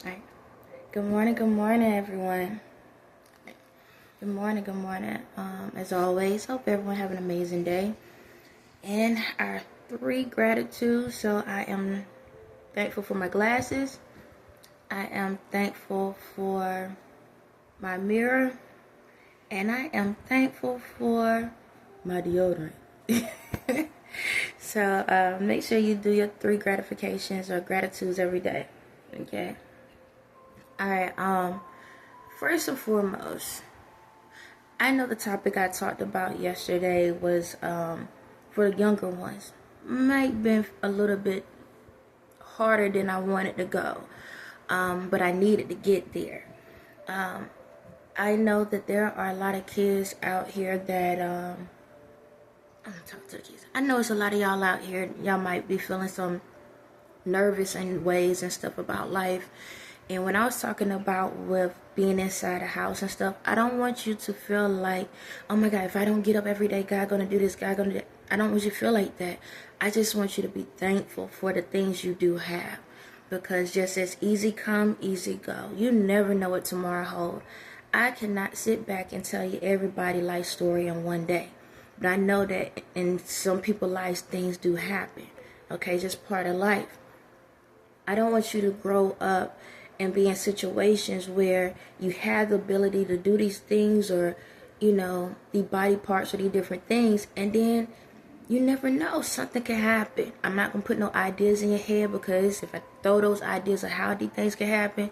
Alright. Good morning, everyone. Good morning. As always, hope everyone have an amazing day. And our 3 gratitudes. So I am thankful for my glasses. I am thankful for my mirror. And I am thankful for my deodorant. So make sure you do your 3 gratifications or gratitudes every day. Okay. Alright, first and foremost, I know the topic I talked about yesterday was for the younger ones. Might been a little bit harder than I wanted to go, but I needed to get there. I know that there are a lot of kids out here that I'm gonna talk to the kids. I know it's a lot of y'all out here. Y'all might be feeling some nervous in ways and stuff about life. And when I was talking about with being inside the house and stuff, I don't want you to feel like, oh my God, if I don't get up every day, God gonna do this, God gonna do that. I don't want you to feel like that. I just want you to be thankful for the things you do have. Because just as easy come, easy go. You never know what tomorrow holds. I cannot sit back and tell you everybody's life story in one day. But I know that in some people's lives, things do happen. Okay, just part of life. I don't want you to grow up and be in situations where you have the ability to do these things or, the body parts or these different things, and then you never know, something can happen. I'm not going to put no ideas in your head, because if I throw those ideas of how these things can happen,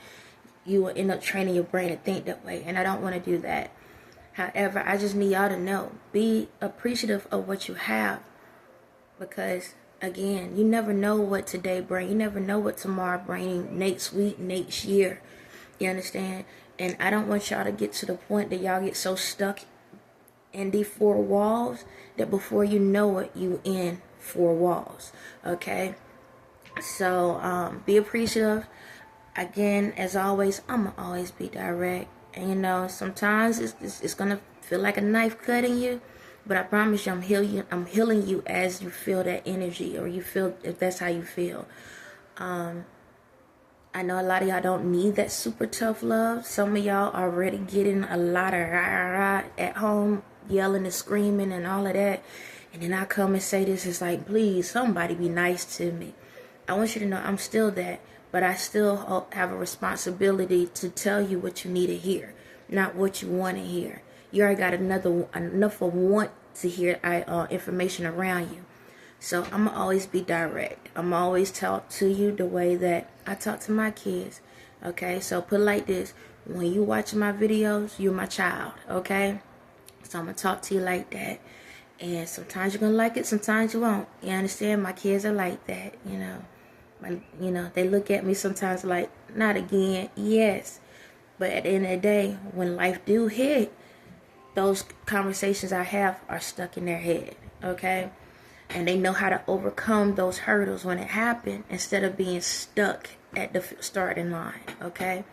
you will end up training your brain to think that way, and I don't want to do that. However, I just need y'all to know, be appreciative of what you have, because again, you never know what today brings. You never know what tomorrow brings, next week, next year. You understand? And I don't want y'all to get to the point that y'all get so stuck in these 4 walls that before you know it, you in 4 walls. Okay? So, be appreciative. Again, as always, I'm going to always be direct. And sometimes it's going to feel like a knife cutting you. But I promise you, I'm healing you as you feel that energy, or you feel, if that's how you feel. I know a lot of y'all don't need that super tough love. Some of y'all already getting a lot of rah at home, yelling and screaming and all of that. And then I come and say this, it's like, please, somebody be nice to me. I want you to know I'm still that, but I still have a responsibility to tell you what you need to hear, not what you want to hear. You already got enough of want to hear information around you. So I'm going to always be direct. I'm always talk to you the way that I talk to my kids. Okay, so put it like this. When you watch my videos, you're my child. Okay, so I'm going to talk to you like that. And sometimes you're going to like it, sometimes you won't. You understand? My kids are like that, they look at me sometimes like, not again. Yes. But at the end of the day, when life do hit, those conversations I have are stuck in their head, okay? And they know how to overcome those hurdles when it happened, instead of being stuck at the starting line, okay?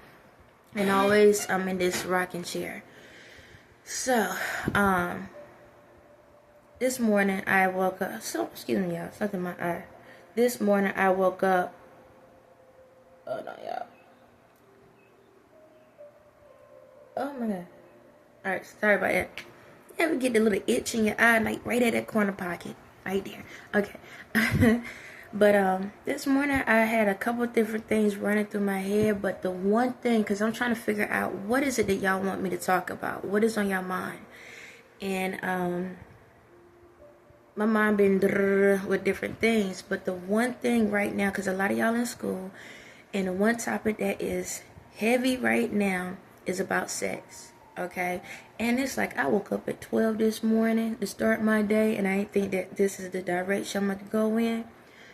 And always, I'm in this rocking chair. So, this morning I woke up, excuse me, y'all, something in my eye. This morning I woke up, oh no, y'all. Oh my God. Alright, sorry about that. You ever get the little itch in your eye, like right at that corner pocket? Right there. Okay. But this morning I had a couple different things running through my head. But the one thing, because I'm trying to figure out, what is it that y'all want me to talk about? What is on your mind? And my mind been with different things. But the one thing right now, because a lot of y'all in school, and the one topic that is heavy right now is about sex. Okay, and it's like I woke up at 12 this morning to start my day, and I didn't think that this is the direction I'm going to go in.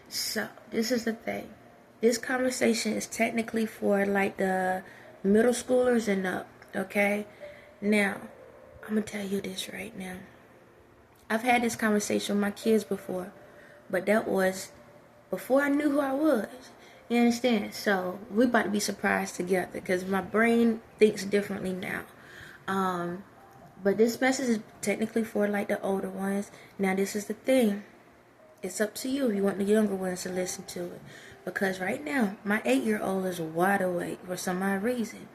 So this is the thing. This conversation is technically for like the middle schoolers and up. Okay, now I'm going to tell you this right now. I've had this conversation with my kids before, but that was before I knew who I was. You understand? So we about to be surprised together, because my brain thinks differently now. But this message is technically for like the older ones. Now this is the thing. It's up to you if you want the younger ones to listen to it. because right now my 8-year-old is wide awake for some odd reason.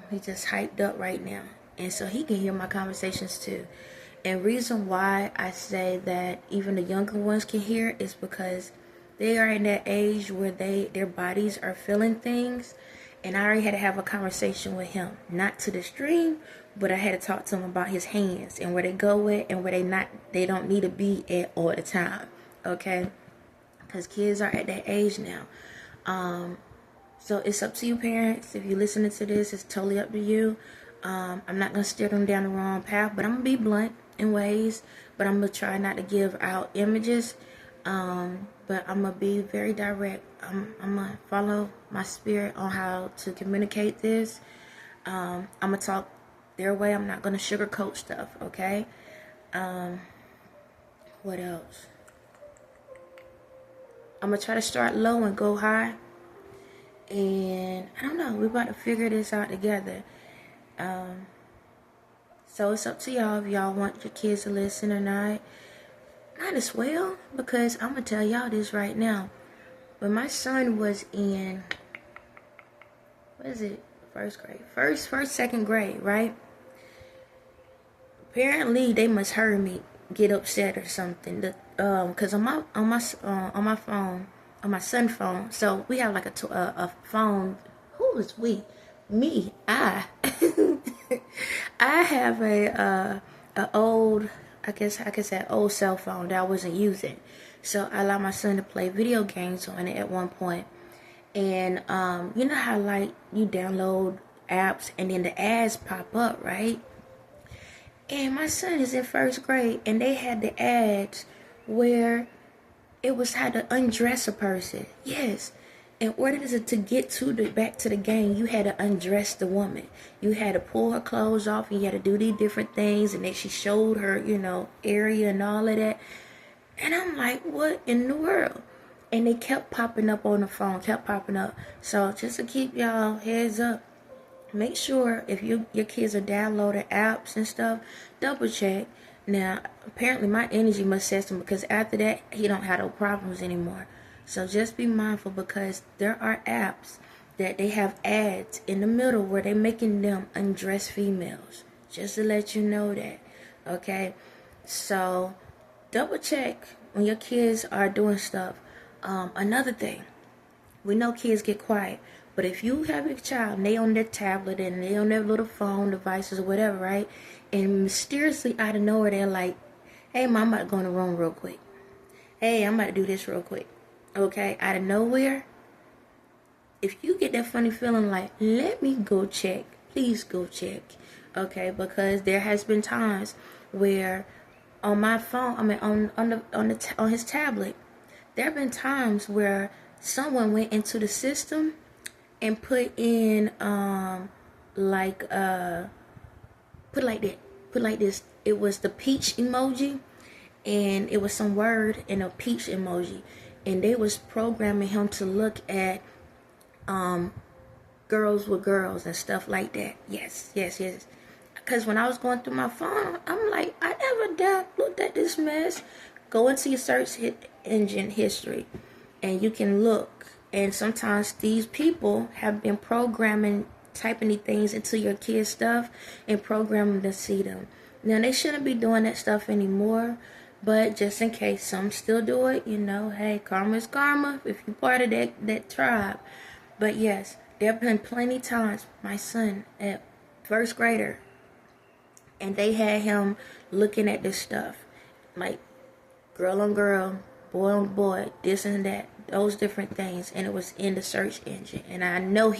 He just hyped up right now, and so he can hear my conversations too. And reason why I say that even the younger ones can hear is because they are in that age where their bodies are feeling things. And I already had to have a conversation with him, not to the stream, but I had to talk to him about his hands and where they go at and where they don't need to be at all the time. Okay, because kids are at that age now. So it's up to you, parents. If you're listening to this, it's totally up to you. I'm not going to steer them down the wrong path, but I'm going to be blunt in ways. But I'm going to try not to give out images. But I'm going to be very direct. I'm going to follow my spirit on how to communicate this. I'm going to talk their way. I'm not going to sugarcoat stuff, okay? What else? I'm going to try to start low and go high. And I don't know. We're about to figure this out together. So it's up to y'all if y'all want your kids to listen or not. Might as well, because I'm going to tell y'all this right now. When my son was in, what is it? First grade. Second grade, right? Apparently, they must heard me get upset or something. Because on my phone, on my son's phone, so we have like a phone. Who is we? Me. I have a old, I guess I could say, old cell phone that I wasn't using. So I allowed my son to play video games on it at one point. And you know how like you download apps and then the ads pop up, right? And my son is in first grade, and they had the ads where it was how to undress a person. Yes. In order to get back to the game, you had to undress the woman. You had to pull her clothes off, and you had to do these different things. And then she showed her, area and all of that. And I'm like, what in the world? And they kept popping up on the phone, kept popping up. So just to keep y'all heads up, make sure if your kids are downloading apps and stuff, double check. Now, apparently my energy must set him, because after that, he don't have no problems anymore. So just be mindful, because there are apps that they have ads in the middle where they're making them undress females. Just to let you know that, okay? So double check when your kids are doing stuff. Another thing, we know kids get quiet, but if you have a child and they on their tablet and they on their little phone devices or whatever, right? And mysteriously out of nowhere, they're like, hey, Mom, I'm about to go in the room real quick. Hey, I'm about to do this real quick. Okay, out of nowhere, if you get that funny feeling like, let me go check, please go check. Okay, because there has been times where on my phone, on his tablet, there have been times where someone went into the system and put in put like this. It was the peach emoji, and it was some word in a peach emoji, and they was programming him to look at girls with girls and stuff like that. Yes. Because when I was going through my phone, I'm like, I never looked at this mess. Go into your search engine history, and you can look. And sometimes these people have been typing these things into your kids' stuff and programming to see them. Now, they shouldn't be doing that stuff anymore, but just in case some still do it, hey, karma is karma if you're part of that tribe. But yes, there have been plenty times, my son at first grader, and they had him looking at this stuff, like girl on girl, boy on boy, this and that, those different things, and it was in the search engine. And I know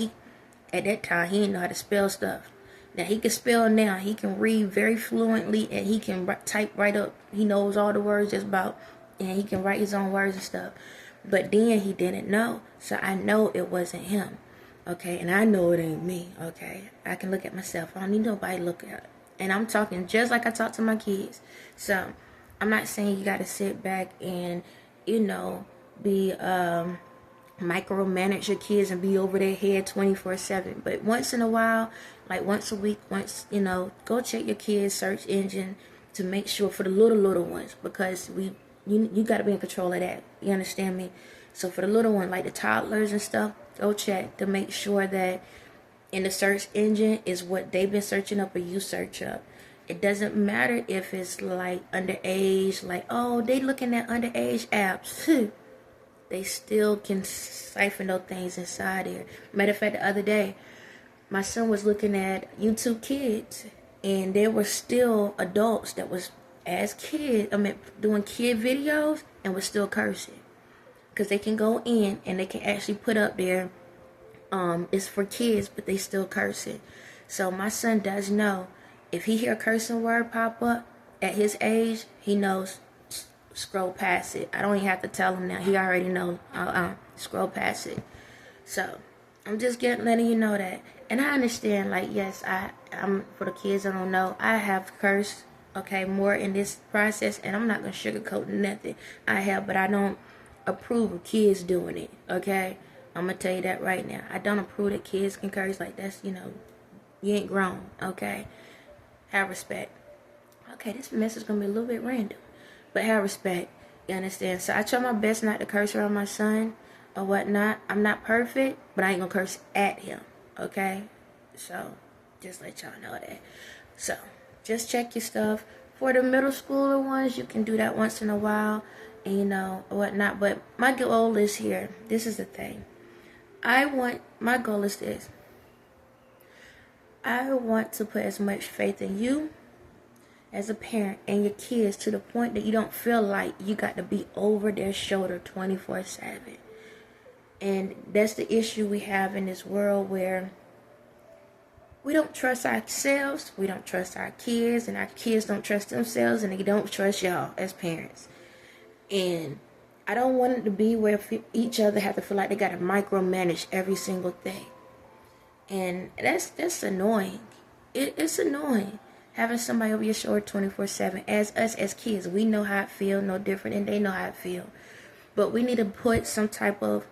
at that time, he didn't know how to spell stuff. Now, he can spell now. He can read very fluently, and he can type right up. He knows all the words just about, and he can write his own words and stuff. But then he didn't know, so I know it wasn't him, okay? And I know it ain't me, okay? I can look at myself. I don't need nobody to look at it. And I'm talking just like I talk to my kids. So I'm not saying you got to sit back and, be micromanage your kids and be over their head 24/7. But once in a while, like once a week, go check your kids' search engine to make sure for the little ones, because you got to be in control of that. You understand me? So for the little one, like the toddlers and stuff, go check to make sure that in the search engine is what they've been searching up or you search up. It doesn't matter if it's like underage, like, oh, they looking at underage apps. They still can siphon those things inside there. Matter of fact, the other day, my son was looking at YouTube Kids, and there were still adults that was as kids, doing kid videos and was still cursing. Because they can go in and they can actually put up there, it's for kids, but they still cursing. So my son does know, if he hear a cursing word pop up at his age, he knows, scroll past it. I don't even have to tell him now. He already knows. Scroll past it. So I'm just letting you know that. And I understand, like, yes, I'm for the kids I don't know, I have cursed, okay, more in this process, and I'm not gonna sugarcoat nothing. I have, but I don't approve of kids doing it, okay? I'm gonna tell you that right now. I don't approve that kids can curse. Like, that's, you ain't grown, okay? Have respect. Okay, this message is gonna be a little bit random, but have respect. You understand? So I try my best not to curse around my son or whatnot. I'm not perfect, but I ain't gonna curse at him, okay? So just let y'all know that. So just check your stuff. For the middle schooler ones, you can do that once in a while, and or whatnot. But my goal is here. This is the thing. My goal is this. I want to put as much faith in you as a parent and your kids to the point that you don't feel like you got to be over their shoulder 24/7. And that's the issue we have in this world, where we don't trust ourselves, we don't trust our kids, and our kids don't trust themselves, and they don't trust y'all as parents. And I don't want it to be where each other have to feel like they got to micromanage every single thing. And that's annoying. It's annoying having somebody over your shoulder 24/7. As us as kids, we know how it feels, no different than they know how it feels. But we need to put some type of,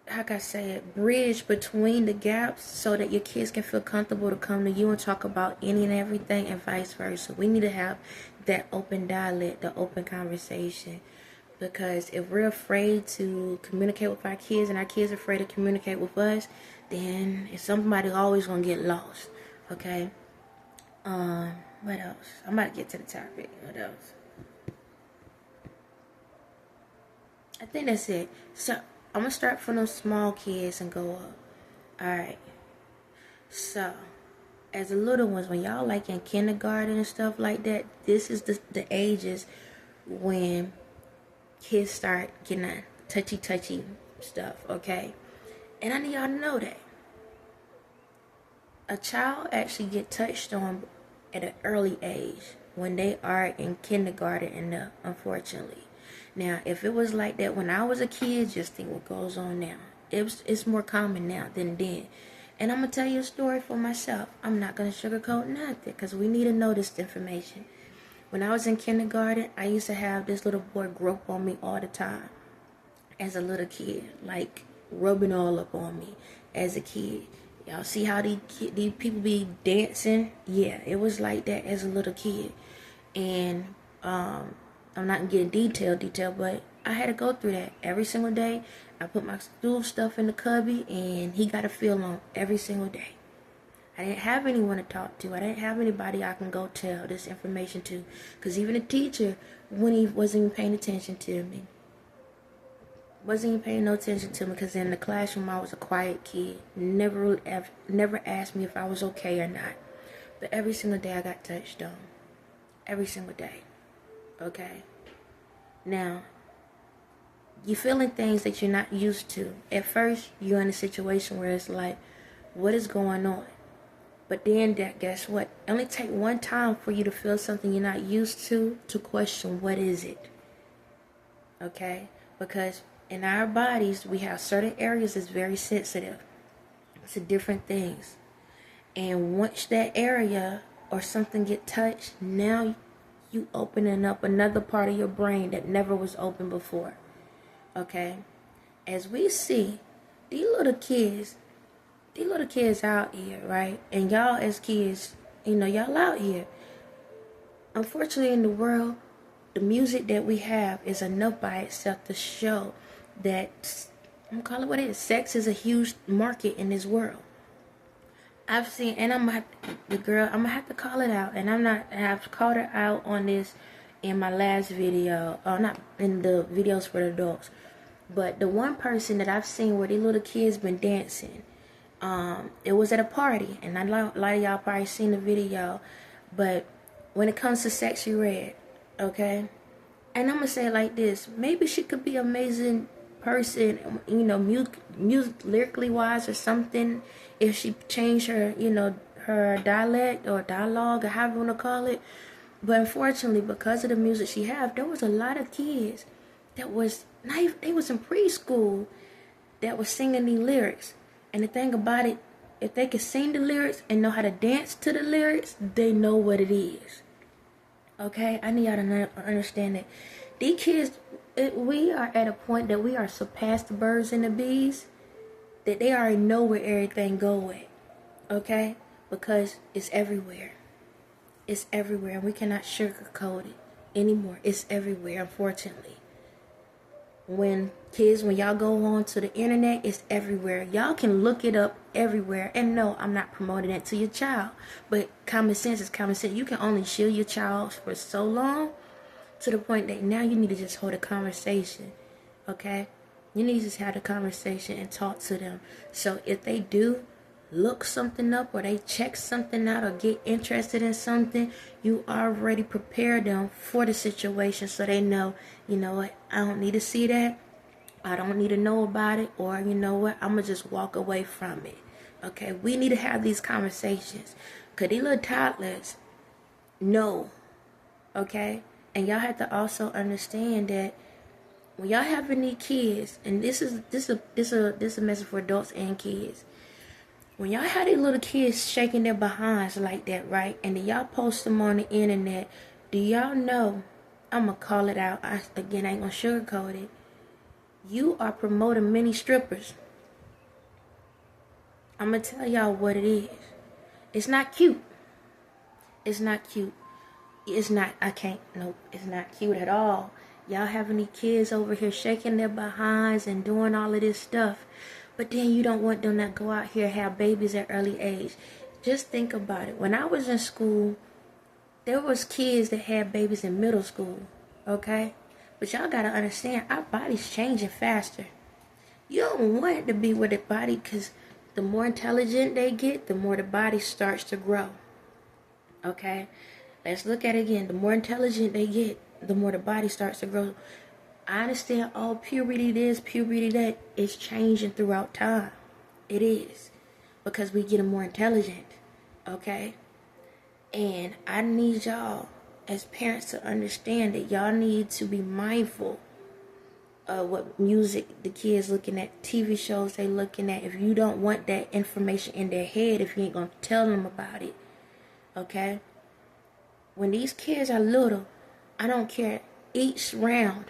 how can I say it, bridge between the gaps so that your kids can feel comfortable to come to you and talk about any and everything, and vice versa. We need to have that open dialect, the open conversation. Because if we're afraid to communicate with our kids and our kids are afraid to communicate with us, then somebody always gonna get lost. Okay? What else? I'm about to get to the topic. What else? I think that's it. So I'm gonna start from those small kids and go up. Alright. So, as the little ones, when y'all like in kindergarten and stuff like that, this is the ages when kids start getting that touchy stuff, okay? And I need y'all to know that a child actually get touched on at an early age when they are in kindergarten and up, unfortunately. Now, if it was like that when I was a kid, just think what goes on now. It's more common now than then. And I'm going to tell you a story for myself. I'm not going to sugarcoat nothing, because we need to know this information. When I was in kindergarten, I used to have this little boy grope on me all the time as a little kid, like rubbing all up on me as a kid. Y'all see how these people be dancing? Yeah, it was like that as a little kid. And I'm not getting detail, but I had to go through that every single day. I put my school stuff in the cubby, and he got a feel on every single day. I didn't have anyone to talk to. I didn't have anybody I can go tell this information to. Because even the teacher, when he wasn't even paying attention to me. Wasn't even paying no attention to me, because in the classroom I was a quiet kid. Never asked me if I was okay or not. But every single day I got touched on. Every single day. Okay? Now, you're feeling things that you're not used to. At first, you're in a situation where it's like, what is going on? But then, guess what? It only take one time for you to feel something you're not used to question, what is it? Okay? Because in our bodies, we have certain areas that's very sensitive to different things. And once that area or something get touched, now you opening up another part of your brain that never was open before. Okay? As we see, these little kids out here, right? And y'all as kids, y'all out here. Unfortunately, in the world, the music that we have is enough by itself to show that, I'm gonna call it what it is, sex is a huge market in this world. I've seen, and I'm gonna have to call it out, and I've called it out on this in my last video, or not in the videos for the adults, but the one person that I've seen where these little kids been dancing, it was at a party, and a lot of y'all probably seen the video, but when it comes to Sexy Red, okay, and I'm gonna say it like this, maybe she could be an amazing person, you know, music lyrically wise or something, if she changed her, you know, her dialect or dialogue or however you want to call it. But unfortunately, because of the music she have, there was a lot of kids that was not even, they was in preschool that was singing these lyrics. And the thing about it, if they can sing the lyrics and know how to dance to the lyrics, they know what it is. Okay, I need y'all to understand that these kids, we are at a point that we are surpassed the birds and the bees, that they already know where everything go at, okay? Because it's everywhere. It's everywhere, and we cannot sugarcoat it anymore. It's everywhere, unfortunately. When y'all go on to the internet, it's everywhere. Y'all can look it up everywhere. And no, I'm not promoting it to your child, but common sense is common sense. You can only shield your child for so long, to the point that now you need to just hold a conversation, okay? You need to just have a conversation and talk to them. So if they do look something up or they check something out or get interested in something, you already prepare them for the situation, so they know, you know what, I don't need to see that, I don't need to know about it, or you know what, I'm gonna just walk away from it. Okay, we need to have these conversations, because these little toddlers know, okay? And y'all have to also understand that when y'all having these kids, and this is a message for adults and kids. When y'all have these little kids shaking their behinds like that, right? And then y'all post them on the internet, do y'all know, I'm gonna call it out, again, I ain't gonna sugarcoat it, you are promoting mini strippers. I'm gonna tell y'all what it is. It's not cute. It's not cute. It's not, it's not cute at all. Y'all having these kids over here shaking their behinds and doing all of this stuff. But then you don't want them to go out here and have babies at early age. Just think about it. When I was in school, there was kids that had babies in middle school, okay? But y'all gotta understand, our body's changing faster. You don't want it to be with the body, because the more intelligent they get, the more the body starts to grow, okay? Let's look at it again. The more intelligent they get, the more the body starts to grow. I understand all puberty this, puberty that is changing throughout time. It is. Because we get more intelligent. Okay? And I need y'all as parents to understand that y'all need to be mindful of what music the kids looking at, TV shows they looking at. If you don't want that information in their head, if you ain't going to tell them about it. Okay? When these kids are little, I don't care, each round,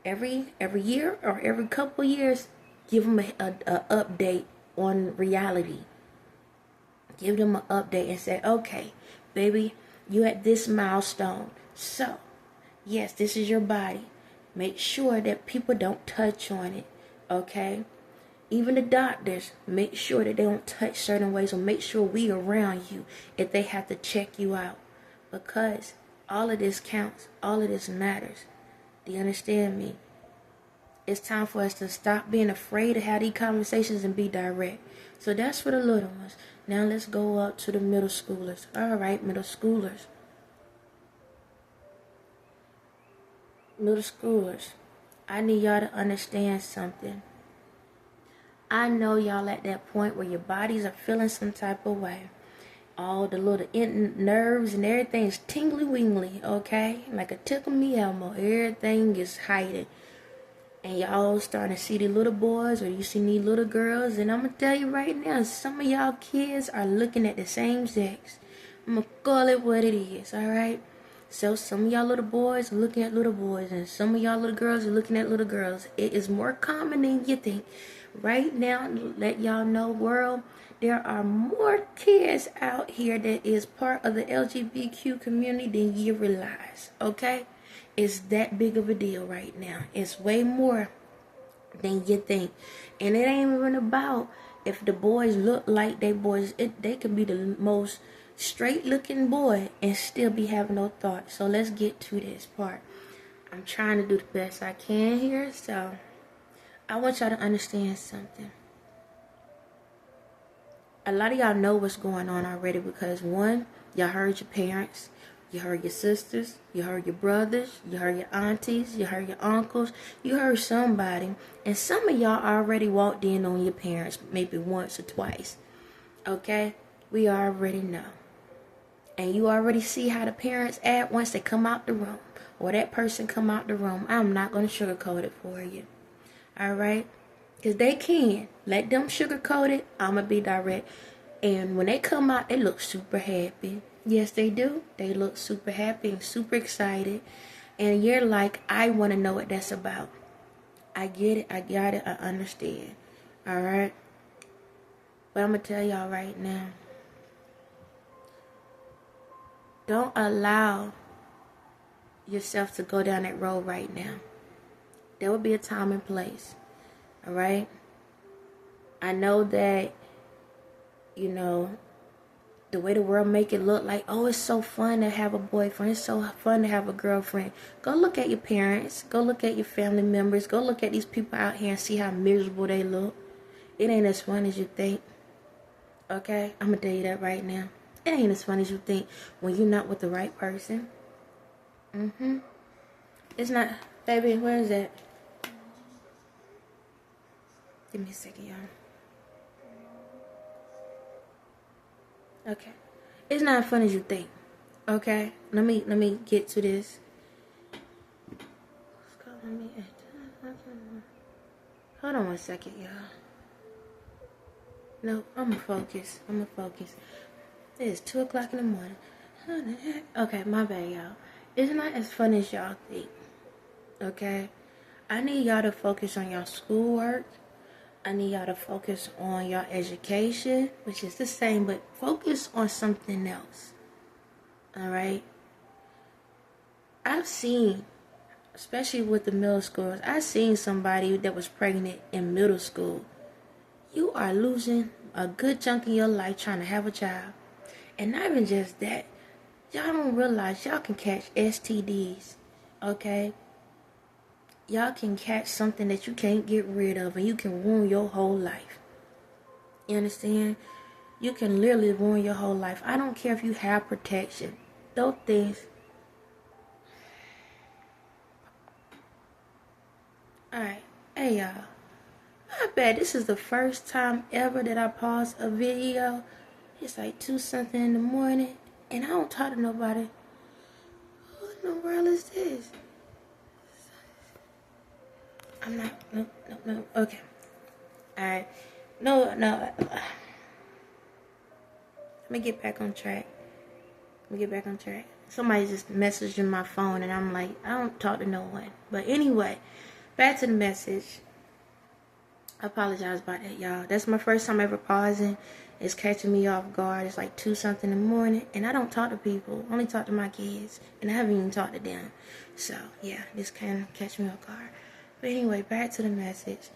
every year or every couple years, give them a update on reality. Give them an update and say, okay, baby, you at this milestone. So, yes, this is your body. Make sure that people don't touch on it, okay? Even the doctors, make sure that they don't touch certain ways, or make sure we around you if they have to check you out. Because all of this counts. All of this matters. Do you understand me? It's time for us to stop being afraid to have these conversations and be direct. So that's for the little ones. Now let's go up to the middle schoolers. All right, middle schoolers. Middle schoolers, I need y'all to understand something. I know y'all at that point where your bodies are feeling some type of way. All the little nerves and everything is tingly-wingly, okay? Like a tickle-me elmo. Everything is hiding. And y'all starting to see the little boys, or you see these little girls. And I'm going to tell you right now, some of y'all kids are looking at the same sex. I'm going to call it what it is, all right? So some of y'all little boys are looking at little boys, and some of y'all little girls are looking at little girls. It is more common than you think. Right now, let y'all know, world, there are more kids out here that is part of the LGBTQ community than you realize, okay? It's that big of a deal right now. It's way more than you think. And it ain't even about if the boys look like they boys. They could be the most straight looking boy and still be having no thought. So let's get to this part. I'm trying to do the best I can here. So I want y'all to understand something. A lot of y'all know what's going on already because one, y'all heard your parents, you heard your sisters, you heard your brothers, you heard your aunties, you heard your uncles, you heard somebody, and some of y'all already walked in on your parents maybe once or twice. Okay? We already know. And you already see how the parents act once they come out the room, or that person come out the room. I'm not going to sugarcoat it for you. Alright? Because they can. Let them sugarcoat it. I'm going to be direct. And when they come out, they look super happy. Yes, they do. They look super happy and super excited. And you're like, I want to know what that's about. I get it. I got it. I understand. Alright? But I'm going to tell y'all right now. Don't allow yourself to go down that road right now. There will be a time and place. Alright? I know that, you know, the way the world make it look like, oh, it's so fun to have a boyfriend. It's so fun to have a girlfriend. Go look at your parents. Go look at your family members. Go look at these people out here and see how miserable they look. It ain't as fun as you think. Okay? I'm going to tell you that right now. It ain't as fun as you think when you're not with the right person. It's not. Baby, where is that? Give me a second, y'all. Okay. It's not as fun as you think. Okay? Let me get to this. Hold on one second, y'all. No, I'm gonna focus. It is 2 o'clock in the morning. Okay, my bad, y'all. It's not as fun as y'all think. Okay? I need y'all to focus on y'all schoolwork. I need y'all to focus on your education, which is the same, but focus on something else. Alright? I've seen, especially with the middle schoolers, I've seen somebody that was pregnant in middle school. You are losing a good chunk of your life trying to have a child. And not even just that. Y'all don't realize y'all can catch STDs. Okay? Y'all can catch something that you can't get rid of, and you can ruin your whole life. You understand? You can literally ruin your whole life. I don't care if you have protection. Those things. Alright. Hey, y'all. I bet this is the first time ever that I paused a video. It's like 2 something in the morning, and I don't talk to nobody. What in the world is this? I'm not, no, okay. Alright. No. Let me get back on track. Somebody just messaged my phone, and I'm like, I don't talk to no one. But anyway, back to the message. I apologize about that, y'all. That's my first time ever pausing. It's catching me off guard. It's like 2 something in the morning, and I don't talk to people. I only talk to my kids, and I haven't even talked to them. So, yeah, this kind of catch me off guard. But anyway, back to the message.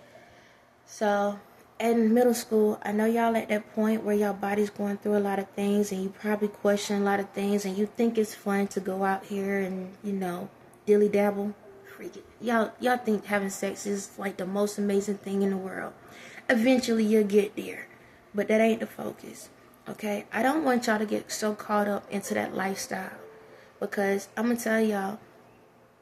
So, in middle school, I know y'all at that point where your body's going through a lot of things, and you probably question a lot of things, and you think it's fun to go out here and, you know, dilly dabble. Freak it. Y'all think having sex is like the most amazing thing in the world. Eventually, you'll get there, but that ain't the focus. Okay? I don't want y'all to get so caught up into that lifestyle, because I'm gonna tell y'all,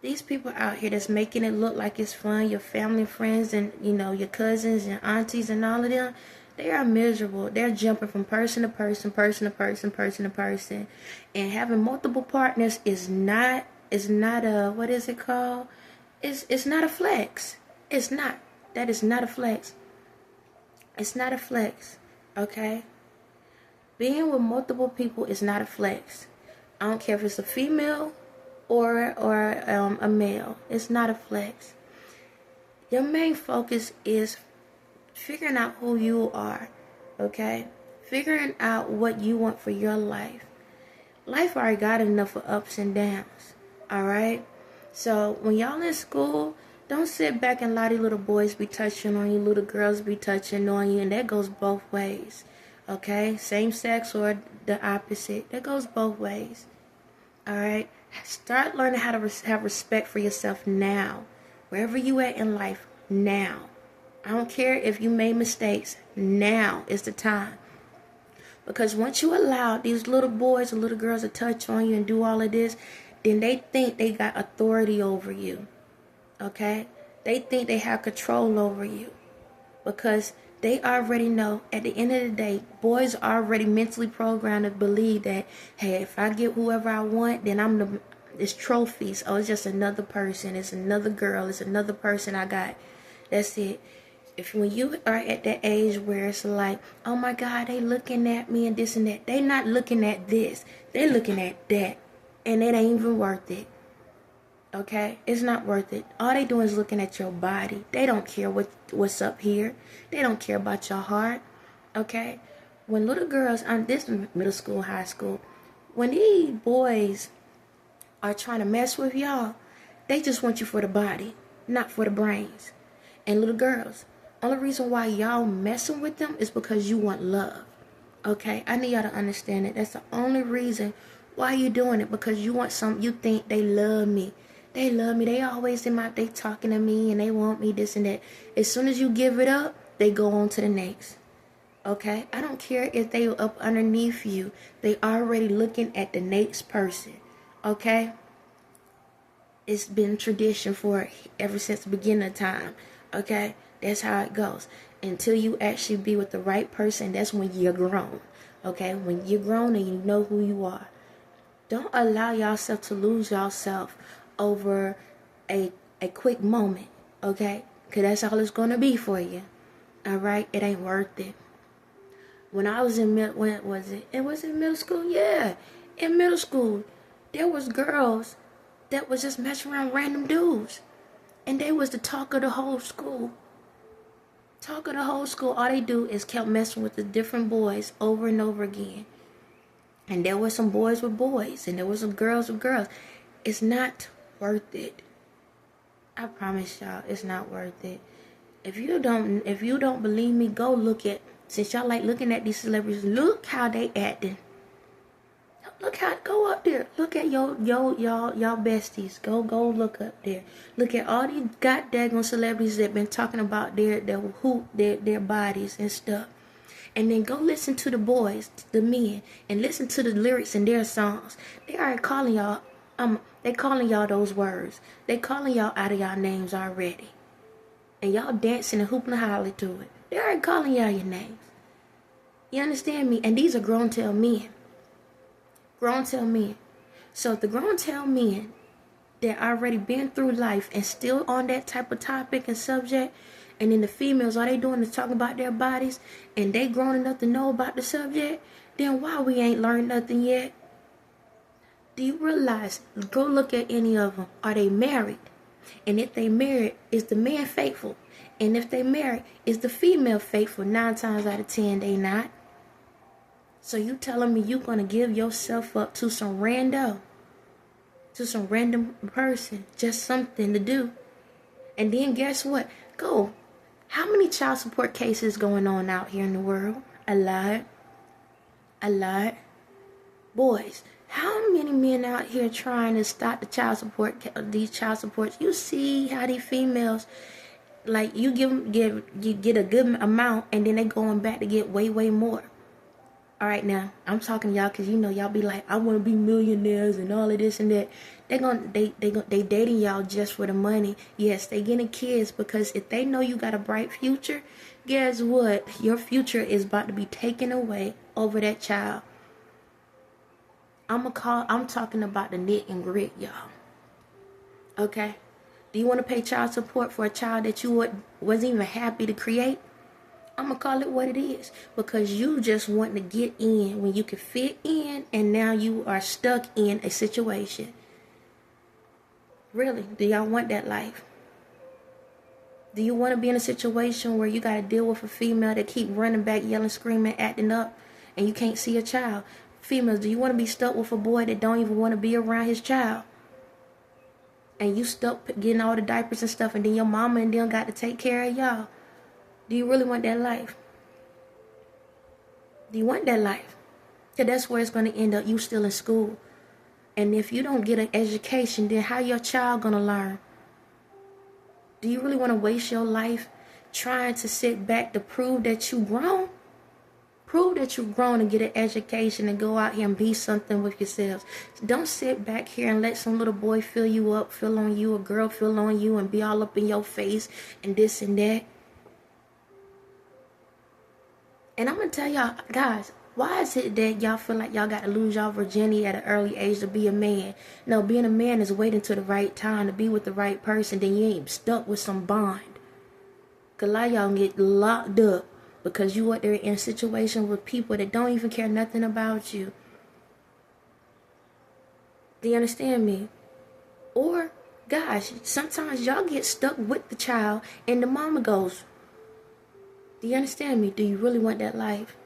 these people out here that's making it look like it's fun, your family, friends, and, you know, your cousins and aunties and all of them, they are miserable. They're jumping from person to person, and having multiple partners is not a, what is it called? It's not a flex. It's not. That is not a flex. It's not a flex. Okay? Being with multiple people is not a flex. I don't care if it's a female or a male. It's not a flex. Your main focus is figuring out who you are, okay? Figuring out what you want for your life. Life already got enough of ups and downs, all right? So when y'all in school, don't sit back and let these little boys be touching on you, little girls be touching on you, and that goes both ways. Okay? Same sex or the opposite. That goes both ways. Alright? Start learning how to have respect for yourself now. Wherever you at in life, now. I don't care if you made mistakes. Now is the time. Because once you allow these little boys and little girls to touch on you and do all of this, then they think they got authority over you. Okay? They think they have control over you. Because they already know at the end of the day, boys are already mentally programmed to believe that, hey, if I get whoever I want, then it's trophies. Oh, it's just another person. It's another girl. It's another person I got. That's it. When you are at that age where it's like, oh my God, they looking at me and this and that. They not looking at this. They looking at that. And it ain't even worth it. Okay? It's not worth it. All they doing is looking at your body. They don't care what's up here. They don't care about your heart. Okay? When little girls, this middle school, high school, when these boys are trying to mess with y'all, they just want you for the body, not for the brains. And little girls, only reason why y'all messing with them is because you want love. Okay? I need y'all to understand it. That's the only reason why you doing it. Because you want you think they love me. They love me. They always they talking to me and they want me this and that. As soon as you give it up, they go on to the next. Okay? I don't care if they up underneath you. They already looking at the next person. Okay? It's been tradition for ever since the beginning of time. Okay? That's how it goes. Until you actually be with the right person, that's when you're grown. Okay? When you're grown and you know who you are. Don't allow yourself to lose yourself over a quick moment. Okay? Because that's all it's going to be for you. Alright? It ain't worth it. When I was in when was it? It was in middle school? Yeah. In middle school, there was girls that was just messing around with random dudes. And they was the talk of the whole school. Talk of the whole school. All they do is kept messing with the different boys over and over again. And there were some boys with boys. And there was some girls with girls. It's not worth it. I promise y'all, it's not worth it. If you don't believe me, go look at, since y'all like looking at these celebrities, look how they acting. Look how, go up there. Look at y'all besties. Go look up there. Look at all these goddamn celebrities that been talking about their bodies and stuff. And then go listen to the boys, the men, and listen to the lyrics in their songs. They are calling y'all, they calling y'all those words. They calling y'all out of y'all names already. And y'all dancing and hooping and hollering to it. They already calling y'all your names. You understand me? And these are grown-tail men. Grown-tail men. So if the grown-tail men that already been through life and still on that type of topic and subject, and then the females, all they doing is talking about their bodies, and they grown enough to know about the subject, then why we ain't learned nothing yet? Do you realize, go look at any of them. Are they married? And if they married, is the man faithful? And if they married, is the female faithful? 9 times out of 10, they not. So you telling me you gonna give yourself up to some random person, just something to do? And then guess what? Go. How many child support cases going on out here in the world? A lot. Boys, how many men out here trying to stop the child support, these child supports? You see how these females, like, you get a good amount, and then they going back to get way more. All right, now I'm talking to y'all because you know y'all be like, I want to be millionaires and all of this and that. They dating y'all just for the money. Yes, they getting kids because if they know you got a bright future, guess what? Your future is about to be taken away over that child. I'm talking about the knit and grit, y'all. Okay? Do you want to pay child support for a child that you wasn't even happy to create? I'm going to call it what it is. Because you just want to get in when you could fit in, and now you are stuck in a situation. Really? Do y'all want that life? Do you want to be in a situation where you got to deal with a female that keep running back, yelling, screaming, acting up, and you can't see a child? Females, do you want to be stuck with a boy that don't even want to be around his child? and you stuck getting all the diapers and stuff, and then your mama and them got to take care of y'all. Do you really want that life? Do you want that life? Because that's where it's going to end up, you still in school. And if you don't get an education, then how your child going to learn? Do you really want to waste your life trying to sit back to prove that you grown? Prove that you've grown and get an education and go out here and be something with yourselves. Don't sit back here and let some little boy fill you up, fill on you, a girl fill on you, and be all up in your face and this and that. And I'm going to tell y'all, guys, why is it that y'all feel like y'all got to lose y'all virginity at an early age to be a man? No, being a man is waiting till the right time to be with the right person. Then you ain't stuck with some bond. Because a lot of y'all get locked up because you out there in a situation with people that don't even care nothing about you. Do you understand me? Or, guys, sometimes y'all get stuck with the child and the mama goes, do you understand me? Do you really want that life?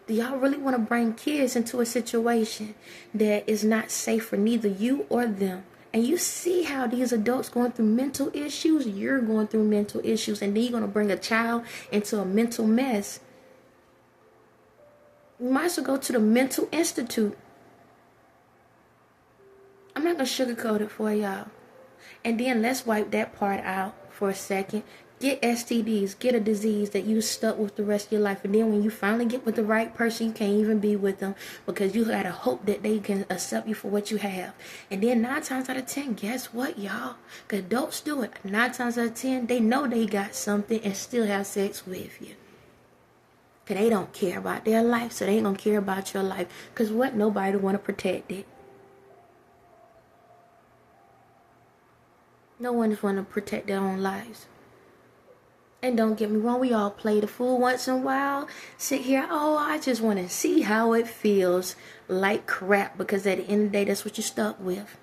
Do y'all really want to bring kids into a situation that is not safe for neither you or them? And you see how these adults going through mental issues, you're going through mental issues, and then you're going to bring a child into a mental mess. You might as well go to the mental institute. I'm not going to sugarcoat it for y'all. And then let's wipe that part out for a second. Get STDs, get a disease that you stuck with the rest of your life. And then when you finally get with the right person, you can't even be with them because you gotta hope that they can accept you for what you have. And then 9 times out of 10, guess what, y'all? Because adults do it. 9 times out of 10, they know they got something and still have sex with you. Because they don't care about their life, so they ain't gonna care about your life. Because what? Nobody want to protect it. No one is want to protect their own lives. And don't get me wrong, we all play the fool once in a while. Sit here, oh, I just want to see how it feels like crap. Because at the end of the day, that's what you're stuck with.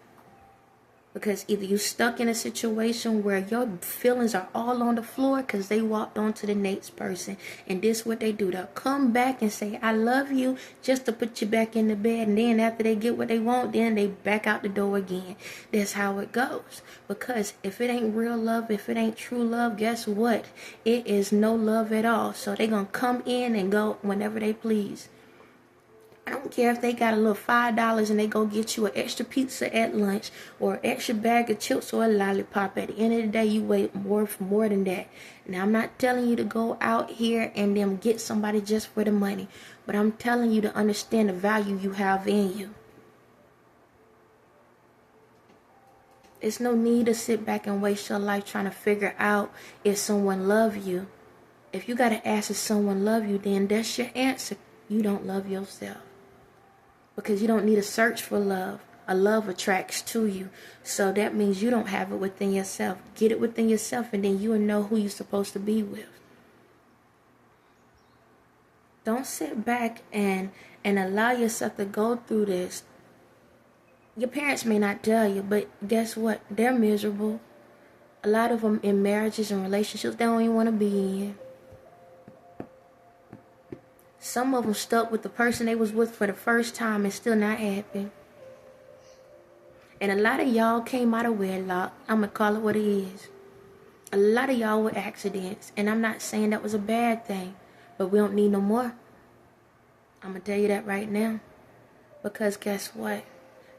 Because either you're stuck in a situation where your feelings are all on the floor because they walked on to the next person. And this is what they do. They'll come back and say, I love you, just to put you back in the bed. And then after they get what they want, then they back out the door again. That's how it goes. Because if it ain't real love, if it ain't true love, guess what? It is no love at all. So they're going to come in and go whenever they please. I don't care if they got a little $5 and they go get you an extra pizza at lunch or an extra bag of chips or a lollipop. At the end of the day, you wait more than that. Now, I'm not telling you to go out here and then get somebody just for the money. But I'm telling you to understand the value you have in you. There's no need to sit back and waste your life trying to figure out if someone loves you. If you got to ask if someone loves you, then that's your answer. You don't love yourself. Because you don't need to search for love. A love attracts to you. So that means you don't have it within yourself. Get it within yourself and then you will know who you're supposed to be with. Don't sit back and allow yourself to go through this. Your parents may not tell you, but guess what? They're miserable. A lot of them in marriages and relationships they don't even want to be in. Some of them stuck with the person they was with for the first time and still not happy. And a lot of y'all came out of wedlock. I'm going to call it what it is. A lot of y'all were accidents. And I'm not saying that was a bad thing. But we don't need no more. I'm going to tell you that right now. Because guess what?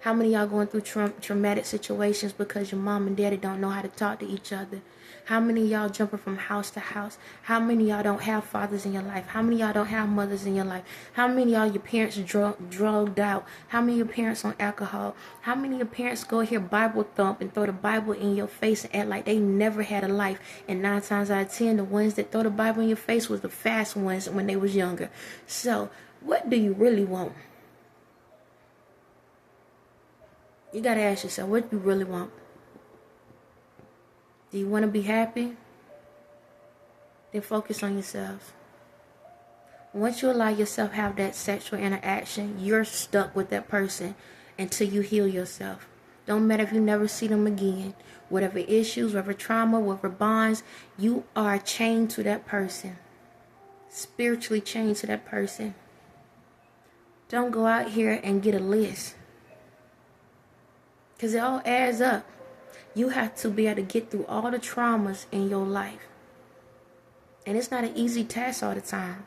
How many of y'all going through traumatic situations because your mom and daddy don't know how to talk to each other? How many of y'all jumping from house to house? How many of y'all don't have fathers in your life? How many of y'all don't have mothers in your life? How many of y'all your parents drugged out? How many of your parents on alcohol? How many of your parents go here Bible thump and throw the Bible in your face and act like they never had a life? And 9 times out of 10, the ones that throw the Bible in your face was the fast ones when they was younger. So, what do you really want? You got to ask yourself, what do you really want? Do you want to be happy? Then focus on yourself. Once you allow yourself to have that sexual interaction, you're stuck with that person until you heal yourself. Don't matter if you never see them again. Whatever issues, whatever trauma, whatever bonds, you are chained to that person. Spiritually chained to that person. Don't go out here and get a list. Because it all adds up. You have to be able to get through all the traumas in your life. And it's not an easy task all the time.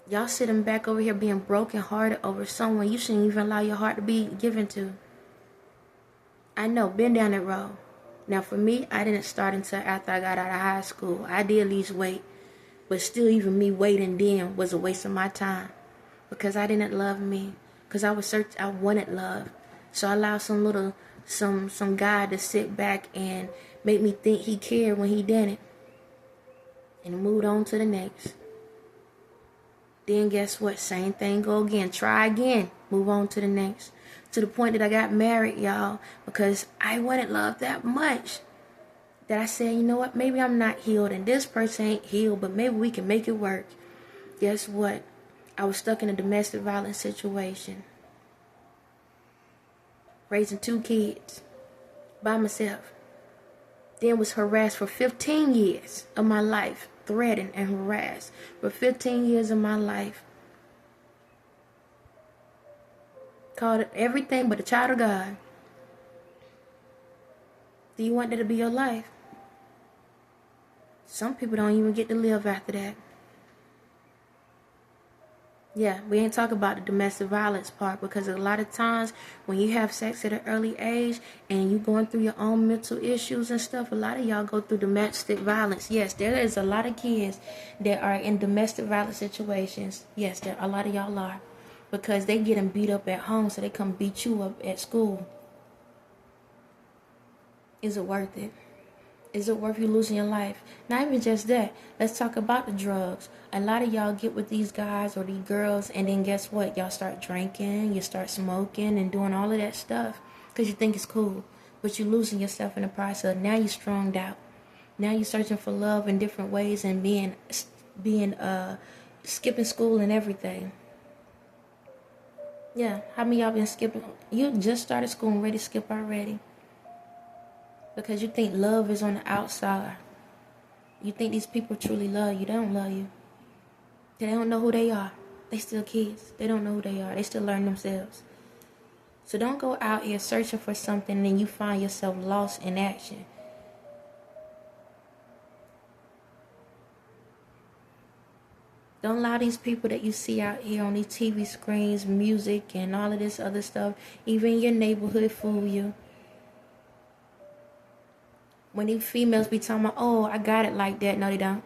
Y'all sitting back over here being brokenhearted over someone you shouldn't even allow your heart to be given to. I know, been down that road. Now for me, I didn't start until after I got out of high school. I did at least wait. But still, even me waiting then was a waste of my time. Because I didn't love me. Because I wanted love. So I allowed some guy to sit back and make me think he cared when he didn't. And moved on to the next. Then guess what? Same thing go again. Try again. Move on to the next. To the point that I got married, y'all. Because I wanted love that much. That I said, you know what? Maybe I'm not healed. And this person ain't healed. But maybe we can make it work. Guess what? I was stuck in a domestic violence situation. Raising 2 kids. By myself. Then was harassed for 15 years of my life. Threatened and harassed for 15 years of my life. Called it everything but a child of God. Do you want that to be your life? Some people don't even get to live after that. Yeah, we ain't talking about the domestic violence part, because a lot of times when you have sex at an early age and you going through your own mental issues and stuff, a lot of y'all go through domestic violence. Yes, there is a lot of kids that are in domestic violence situations. Yes, a lot of y'all are, because they getting beat up at home, so they come beat you up at school. Is it worth it? Is it worth you losing your life? Not even just that. Let's talk about the drugs. A lot of y'all get with these guys or these girls, and then guess what? Y'all start drinking, you start smoking, and doing all of that stuff because you think it's cool. But you're losing yourself in the process. Now you're strung out. Now you're searching for love in different ways and skipping school and everything. Yeah, how many of y'all been skipping? You just started school and ready to skip already. Because you think love is on the outside. You think these people truly love you. They don't love you. They don't know who they are. They still kids. They don't know who they are. They still learn themselves. So don't go out here searching for something and then you find yourself lost in action. Don't allow these people that you see out here on these TV screens, music, and all of this other stuff, even your neighborhood, fool you. When these females be talking about, oh, I got it like that. No, they don't.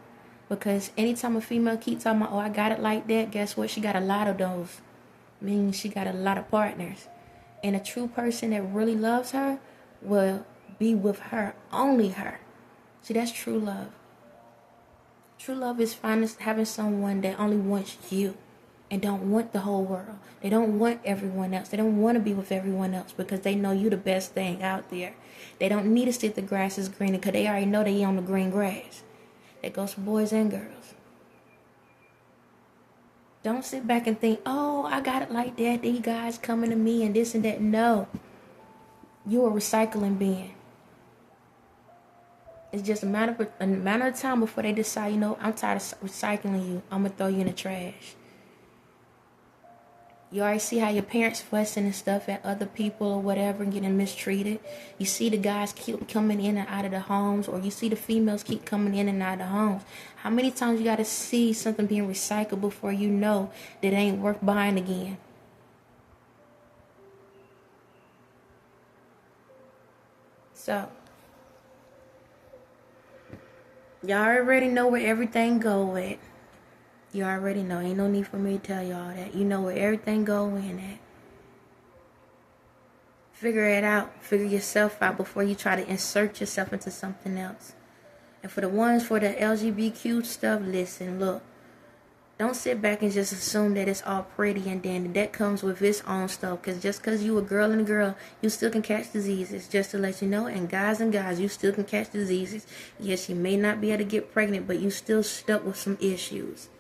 Because anytime a female keep talking about, oh, I got it like that, guess what? She got a lot of those. Meaning she got a lot of partners. And a true person that really loves her will be with her, only her. See, that's true love. True love is having someone that only wants you and don't want the whole world. They don't want everyone else. They don't want to be with everyone else because they know you the best thing out there. They don't need to see if the grass is green because they already know they on the green grass. That goes for boys and girls. Don't sit back and think, oh, I got it like that. These guys coming to me and this and that. No. You're a recycling bin. It's just a matter of time before they decide, you know, I'm tired of recycling you. I'm going to throw you in the trash. You already see how your parents fussing and stuff at other people or whatever and getting mistreated. You see the guys keep coming in and out of the homes, or you see the females keep coming in and out of the homes. How many times you got to see something being recycled before you know that it ain't worth buying again? So, y'all already know where everything go at. You already know. Ain't no need for me to tell y'all that. You know where everything go in at. Figure it out. Figure yourself out before you try to insert yourself into something else. And for the ones for the LGBTQ stuff, listen, look. Don't sit back and just assume that it's all pretty and dandy. That comes with its own stuff. Because just because you a girl and a girl, you still can catch diseases. Just to let you know. And guys, you still can catch diseases. Yes, you may not be able to get pregnant, but you still stuck with some issues.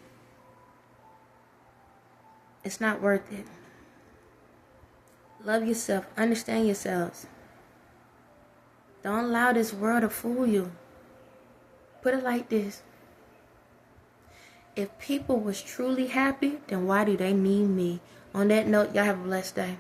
It's not worth it. Love yourself. Understand yourselves. Don't allow this world to fool you. Put it like this. If people was truly happy, then why do they need me? On that note, y'all have a blessed day.